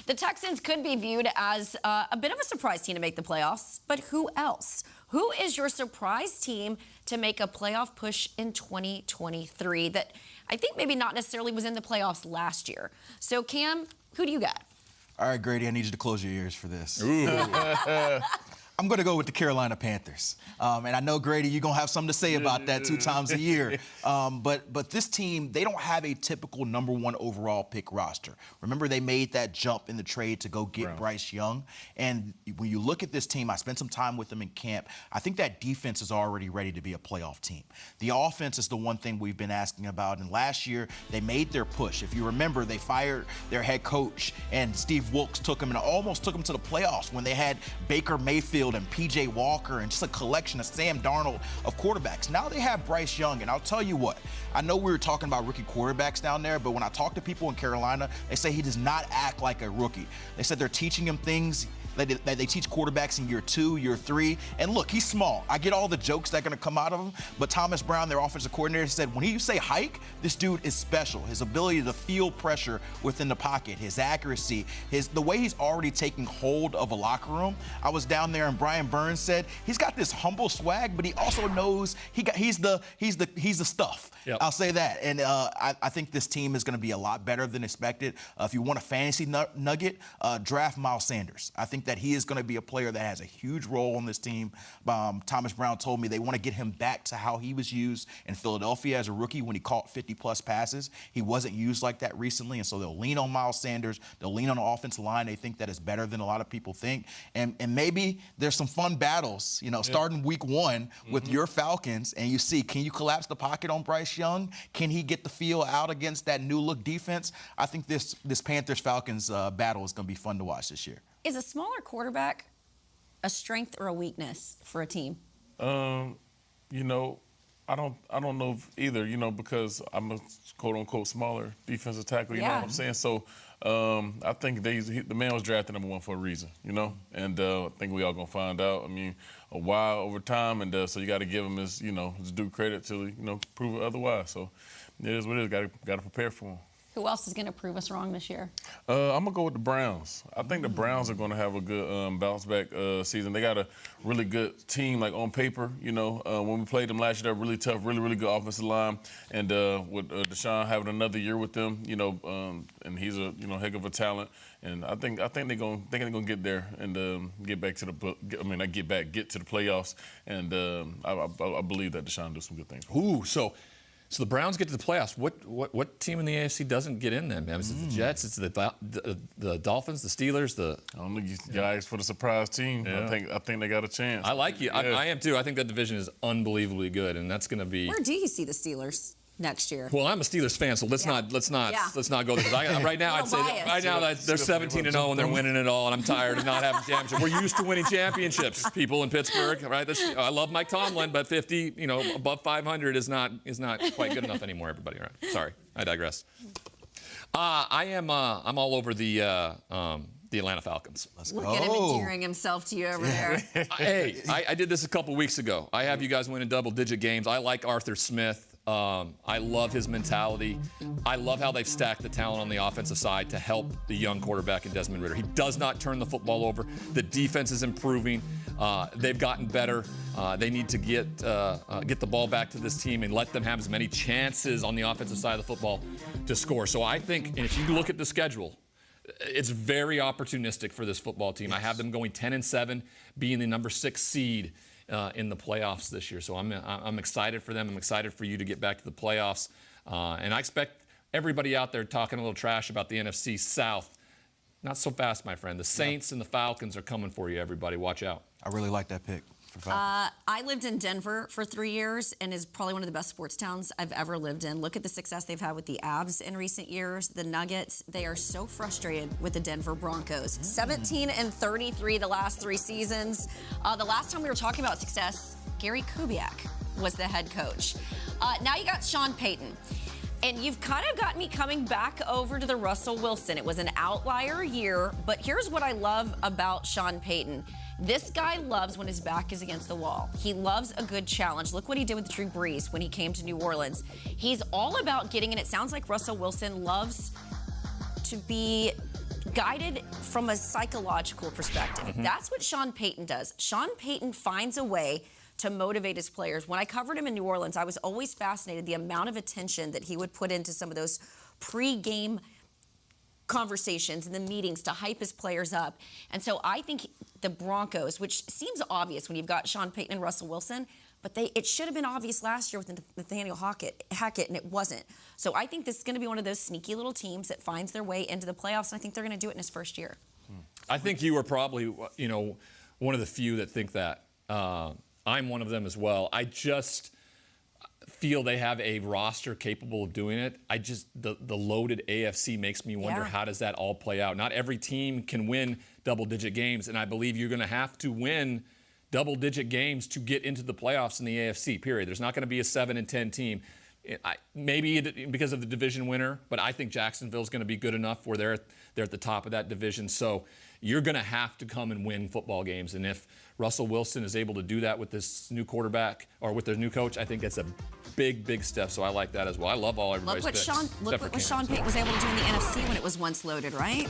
The Texans could be viewed as a bit of a surprise team to make the playoffs, but who else? Who is your surprise team to make a playoff push in 2023 that I think maybe not necessarily was in the playoffs last year? So, Cam, who do you got? All right, Grady, I need you to close your ears for this. I'm going to go with the Carolina Panthers. And I know, Grady, you're going to have something to say about that 2 times a year. But this team, they don't have a typical #1 overall pick roster. Remember, they made that jump in the trade to go get Bryce Young. And when you look at this team, I spent some time with them in camp. I think that defense is already ready to be a playoff team. The offense is the one thing we've been asking about. And last year, they made their push. If you remember, they fired their head coach, and Steve Wilks took them and almost took them to the playoffs when they had Baker Mayfield and P.J. Walker and just a collection of Sam Darnold of quarterbacks. Now they have Bryce Young, and I'll tell you what, I know we were talking about rookie quarterbacks down there, but when I talk to people in Carolina, they say he does not act like a rookie. They said they're teaching him things that they teach quarterbacks in year 2, year 3. And look, he's small. I get all the jokes that are going to come out of him, but Thomas Brown, their offensive coordinator, said when you say hike, this dude is special. His ability to feel pressure within the pocket, his accuracy, the way he's already taking hold of a locker room. I was down there and Brian Burns said he's got this humble swag, but he also knows he's the stuff. Yep. I'll say that. And I think this team is going to be a lot better than expected. If you want a fantasy nugget, draft Miles Sanders. I think that he is going to be a player that has a huge role on this team. Thomas Brown told me they want to get him back to how he was used in Philadelphia as a rookie when he caught 50-plus passes. He wasn't used like that recently, and so they'll lean on Miles Sanders. They'll lean on the offensive line. They think that is better than a lot of people think. And maybe there's some fun battles, starting week 1 with your Falcons, and you see, can you collapse the pocket on Bryce Young? Can he get the feel out against that new-look defense? I think this Panthers-Falcons battle is going to be fun to watch this year. Is a smaller quarterback a strength or a weakness for a team? I don't know if either, because I'm a quote-unquote smaller defensive tackle, you know what I'm saying? So I think the man was drafted #1 for a reason, and I think we all going to find out. I mean, a while over time, and so you got to give him his due credit till he, prove it otherwise. So it is what it is. Got to prepare for him. Who else is going to prove us wrong this year? I'm going to go with the Browns. I think the Browns are going to have a good bounce-back season. They got a really good team, like on paper. When we played them last year, they're really tough, really good offensive line. And with Deshaun having another year with them, and he's a heck of a talent. And I think they're going to get there and get back to get to the playoffs. And I believe that Deshaun do some good things. Ooh, so the Browns get to the playoffs. What team in the AFC doesn't get in then? Is it the Jets? It's the Dolphins, the Steelers, I don't think you guys for the surprise team. Yeah. I think they got a chance. I like you. Yeah. I am too. I think that division is unbelievably good, and that's going to be. Where do you see the Steelers next year? Well, I'm a Steelers fan, so let's not go there. Right now, I'd say that they're 17-0 and they're winning it all, and I'm tired of not having championships. We're used to winning championships, people in Pittsburgh, right? I love Mike Tomlin, but 50, above 500 is not quite good enough anymore. Everybody, all right? Sorry, I digress. I'm all over the Atlanta Falcons. Let's go. Look at him endearing himself to you over there. Hey, I did this a couple weeks ago. I have you guys winning double-digit games. I like Arthur Smith. I love his mentality. I love how they've stacked the talent on the offensive side to help the young quarterback in Desmond Ridder. He does not turn the football over. The defense is improving. They've gotten better. They need to get the ball back to this team and let them have as many chances on the offensive side of the football to score. So I think, and if you look at the schedule, it's very opportunistic for this football team. Yes. I have them going 10-7, being the number 6 seed in the playoffs this year. So I'm excited for them. I'm excited for you to get back to the playoffs. And I expect everybody out there talking a little trash about the NFC South. Not so fast, my friend. The Saints and the Falcons are coming for you, everybody. Watch out. I really like that pick. I lived in Denver for 3 years, and is probably one of the best sports towns I've ever lived in. Look at the success they've had with the Avs in recent years. The Nuggets, they are so frustrated with the Denver Broncos. 17-33 the last 3 seasons. The last time we were talking about success, Gary Kubiak was the head coach. Now you got Sean Payton. And you've kind of got me coming back over to the Russell Wilson. It was an outlier year, but here's what I love about Sean Payton. This guy loves when his back is against the wall. He loves a good challenge. Look what he did with Drew Brees when he came to New Orleans. He's all about getting, and it sounds like Russell Wilson loves to be guided from a psychological perspective. That's what Sean Payton does. Sean Payton finds a way to motivate his players. When I covered him in New Orleans, I was always fascinated the amount of attention that he would put into some of those pre-game conversations and the meetings to hype his players up. And so I think the Broncos, which seems obvious when you've got Sean Payton and Russell Wilson, but it should have been obvious last year with Nathaniel Hackett, and it wasn't. So I think this is going to be one of those sneaky little teams that finds their way into the playoffs, and I think they're going to do it in his first year. I think you are probably, one of the few that think that. I'm one of them as well. I just feel they have a roster capable of doing it. The loaded AFC makes me wonder, how does that all play out? Not every team can win double-digit games, and I believe you're going to have to win double-digit games to get into the playoffs in the AFC, period. There's not going to be a 7-10 team. Maybe because of the division winner, but I think Jacksonville's going to be good enough where they're at the top of that division. So you're going to have to come and win football games. And if Russell Wilson is able to do that with this new quarterback or with their new coach, I think that's a big, big step. So I like that as well. I love all everybody's picks. Look what Sean Payton was able to do in the NFC when it was once loaded, right?